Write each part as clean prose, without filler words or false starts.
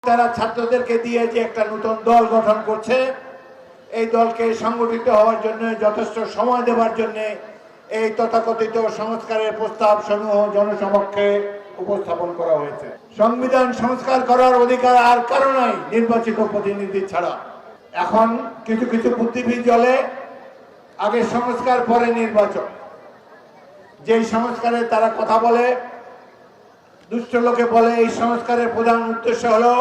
তারা ছাত্রদেরকে দিয়ে যে একটা নতুন দল গঠন করছে, এই দলকে সংগঠিত হওয়ার জন্য যথেষ্ট সময় দেওয়ার জন্য এই তথাকথিত সংস্কারের প্রস্তাব সমূহ জনসমক্ষে উপস্থাপন করা হয়েছে। সংবিধান সংস্কার করার অধিকার আর কারো নাই নির্বাচিত প্রতিনিধি ছাড়া। এখন কিছু কিছু বুদ্ধিবীর জলে আগে সংস্কার পরে নির্বাচন, যেই সংস্কারে তারা কথা বলে, দুষ্ট লোকে বলে এই সংস্কারের প্রধান উদ্দেশ্য হলো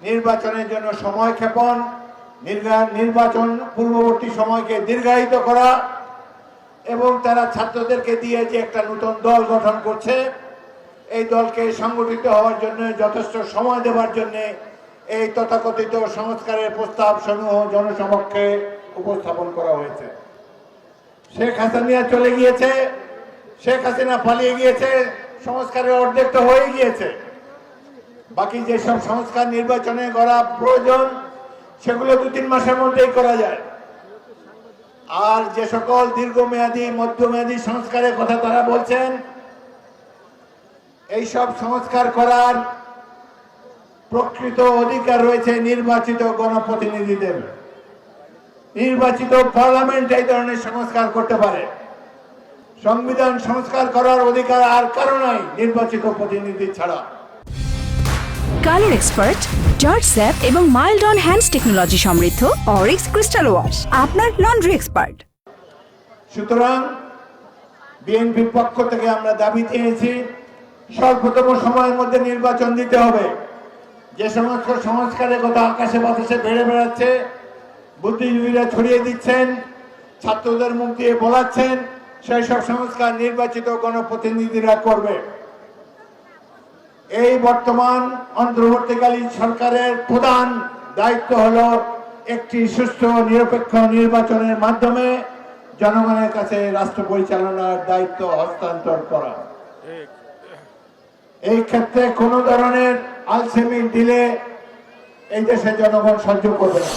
নির্বাচনের জন্য সময় ক্ষেপণ, নির্বাচন পূর্ববর্তী সময়কে দীর্ঘায়িত করা, এবং তারা ছাত্রদেরকে দিয়ে যে একটা নতুন দল গঠন করছে, এই দলকে সংগঠিত হওয়ার জন্য যথেষ্ট সময় দেওয়ার জন্য এই তথাকথিত সংস্কারের প্রস্তাব সমূহ জনসমক্ষে উপস্থাপন করা হয়েছে। শেখ হাসিনা চলে গিয়েছে, শেখ হাসিনা পালিয়ে গিয়েছে, সংস্কারের অর্ধেক তো হয়ে গিয়েছে। বাকি যেসব সংস্কার নির্বাচনে করা প্রয়োজন সেগুলো 2-3 মাসের মধ্যেই করা যায়। আর যে সকল দীর্ঘমেয়াদী মধ্যমেয়াদী সংস্কারের কথা তারা বলছেন, এই সব সংস্কার করার প্রকৃত অধিকার রয়েছে নির্বাচিত গণপ্রতিনিধিদের। নির্বাচিত পার্লামেন্ট এই ধরনের সংস্কার করতে পারে। সংবিধান সংস্কার করার অধিকার আর কারো নাই নির্বাচিত প্রতিনিধি ছাড়া। কালার এক্সপার্ট, জর্জ স্যাপ এবং মাইল্ড অন হ্যান্ডস টেকনোলজি সমৃদ্ধ অরিক্স ক্রিস্টাল ওয়াশ আপনার লন্ড্রি এক্সপার্ট। সুতরাং বিএনপির পক্ষ থেকে আমরা দাবি চেয়েছি স্বল্পতম সময়ের মধ্যে নির্বাচন দিতে হবে। যে সমস্ত সংস্কারের কথা আকাশে বাতাসে বেড়ে বেড়াচ্ছে, বুদ্ধিজীবীরা ছড়িয়ে দিচ্ছেন, ছাত্রদের মুখ দিয়ে বলাচ্ছেন, সেই সব সংস্কার নির্বাচিত গণপ্রতিনিধিরা করবে। এই বর্তমান অন্তর্বর্তীকালীন সরকারের প্রধান দায়িত্ব হলো একটি সুষ্ঠু নিরপেক্ষ নির্বাচনের মাধ্যমে জনগণের কাছে রাষ্ট্র পরিচালনার দায়িত্ব হস্তান্তর করা। এই ক্ষেত্রে কোন ধরনের আলসেমি দিলে এই দেশের জনগণ সহ্য করবে না।